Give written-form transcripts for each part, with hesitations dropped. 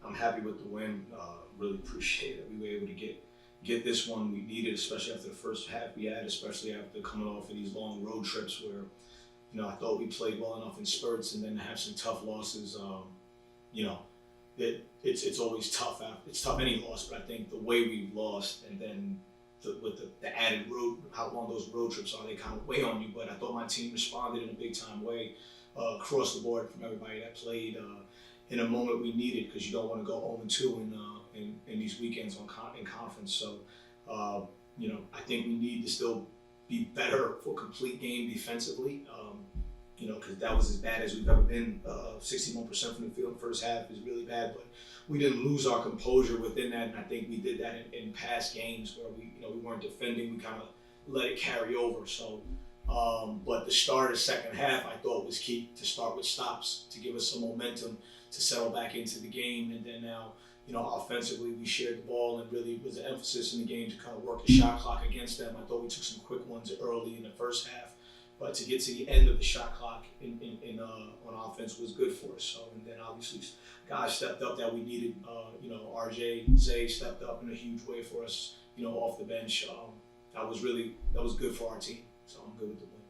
I'm happy with the win. Really appreciate it. We were able to get this one we needed, especially after the first half we had, especially after coming off of these long road trips where, I thought we played well enough in spurts, and then to have some tough losses. You know, it's always tough. It's tough any loss, but I think the way we've lost, and then with the added road, how long those road trips are, they kind of weigh on you. But I thought my team responded in a big time way across the board from everybody that played in a moment we needed, because you don't want to go 0-2 in these weekends in conference. So, I think we need to still be better for complete game defensively. Because that was as bad as we've ever been. 61% from the field in the first half is really bad, but we didn't lose our composure within that, and I think we did that in past games where we weren't defending. We kind of let it carry over. So, but the start of the second half I thought was key, to start with stops, to give us some momentum to settle back into the game, and then now, offensively we shared the ball, and really was an emphasis in the game to kind of work the shot clock against them. I thought we took some quick ones early in the first half. But to get to the end of the shot clock on offense was good for us. So, and then obviously guys stepped up that we needed. RJ, Zay stepped up in a huge way for us. Off the bench. That was good for our team. So I'm good with the win.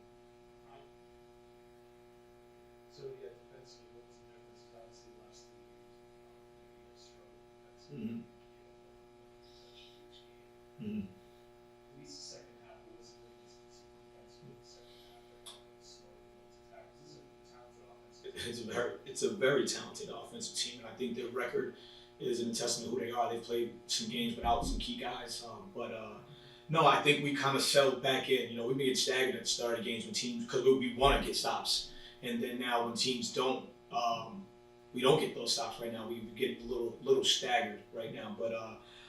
So yeah, defensively, what was the difference? Obviously, the last 3 games, you struggled. Mm-hmm. At least the second half was the difference defensively. The second half, they're slow attack. This is a talented offensive. It's a very talented offensive team, and I think their record is an testament to who they are. They've played some games without some key guys, no, I think we kind of settled back in. We've been getting stagnant at the start of games when teams, because we want to get stops, and then now when teams don't, we don't get those stops right now. We get a little staggered right now, but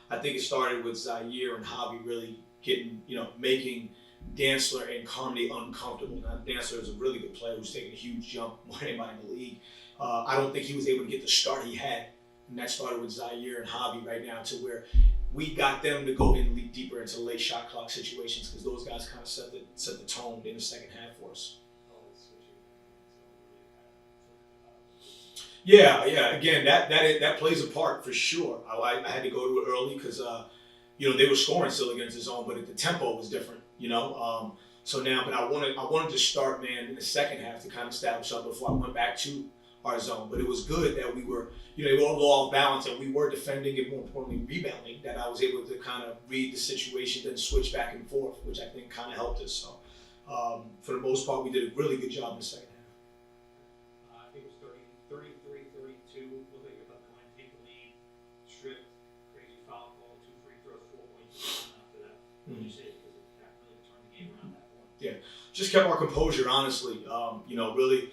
I think it started with Zaire and Javi really getting, making Dantzler and Carmody uncomfortable. Now, Dantzler is a really good player who's taken a huge jump more than anybody in the league. I don't think he was able to get the start he had, and that started with Zaire and Javi right now, to where we got them to go in deeper into late shot clock situations, because those guys kind of set the tone in the second half for us. Yeah. Again, that plays a part for sure. I had to go to it early because they were scoring still against the zone, but the tempo was different. So now, but I wanted to start, man, in the second half to kind of establish up before I went back to our zone. But it was good that we were, they were all off balance, and we were defending and, more importantly, rebounding. That I was able to kind of read the situation, then switch back and forth, which I think kind of helped us. So for the most part, we did a really good job in the second half. I think it was 33-32. Looked like you're about to take the lead. Stripped, crazy foul call, 2 free throws, 4 points after that. What did you say? Because that really turned the game around that point. Yeah, just kept our composure, honestly. Really.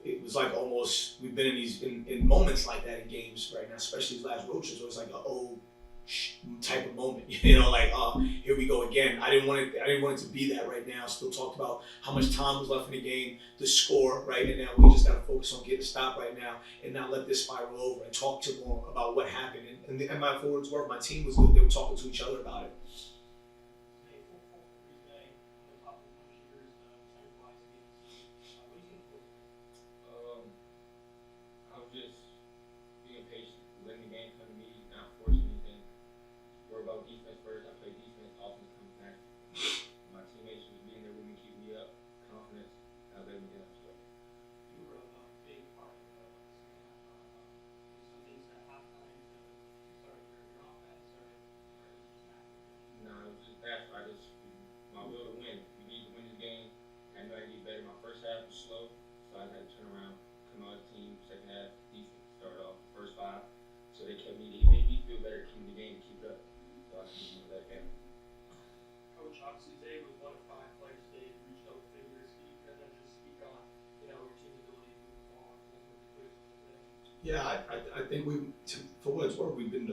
It was like almost, we've been in moments like that in games right now, especially these last road trips. It was like type of moment, here we go again. I didn't want it to be that right now. Still talked about how much time was left in the game, the score, right? And now we just got to focus on getting a stop right now and not let this spiral over, and talk to more about what happened. And my forwards were, my team was good. They were talking to each other about it. Obviously, Zae was one of 5 players today who reached double figures. Can you kind of just speak on, your team's ability to move the ball and ultimately today? Yeah, I think for what it's worth, we've been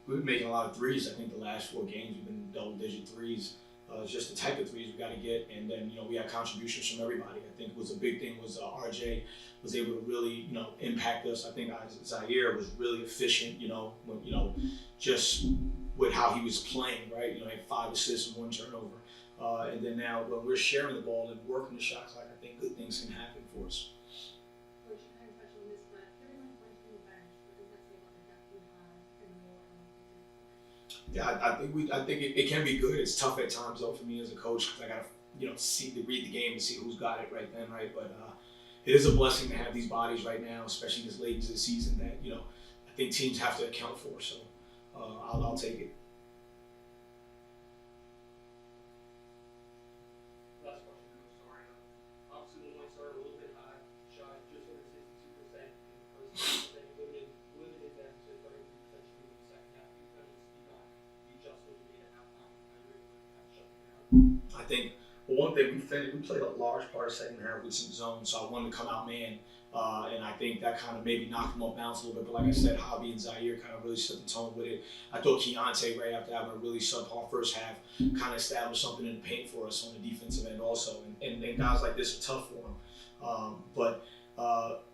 making a lot of threes. I think the last 4 games we've been double-digit threes. It's just the type of threes we got to get, and then we had contributions from everybody. I think was a big thing was RJ was able to really impact us. I think Zaire was really efficient. Just with how he was playing, right? He had 5 assists and 1 turnover. And then now when we're sharing the ball and working the shot clock, I think good things can happen for us. Coach, you kind of touched on this, but 31 points from the bench, what does that say Yeah, I think it can be good. It's tough at times though for me as a coach because I gotta read the game and see who's got it right then, right. But it is a blessing to have these bodies right now, especially this late into the season that I think teams have to account for. So I'll take it. Last question, sorry. Obviously, the Moyne started a little bit high, shot just over 62% in the first half, but then limited them to 33% shooting in the second half. You kind of speak on the adjustment you made at halftime and how you were able to kind of shut them down. I think one thing we played a large part of second half with some zone, so I wanted to come out man, and I think that kind of maybe knocked them off balance a little bit. But like I said, Javi and Zaire kind of really set the tone with it. I thought Keontae right after having a really subpar first half kind of established something in the paint for us on the defensive end also, and guys like this are tough for them. But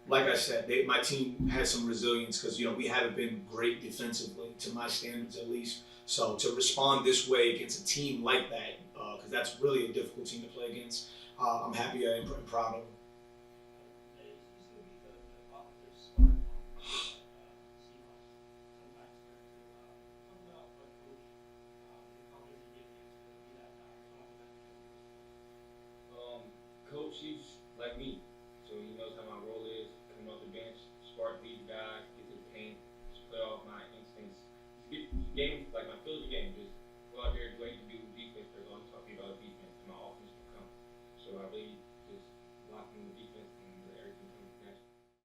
like I said, my team has some resilience because we haven't been great defensively to my standards at least. So to respond this way against a team like that, because that's really a difficult team to play against, I'm happy and proud of them. It used to be the offensive spark on Seahawks. Sometimes they're talking about what coach, the confidence he gave you to be that guy. How much of that Coach, he's like me, so he knows how my role is. Coming off the bench, spark these guys, get to the paint, just play off my instincts. Just get game, like my field of game.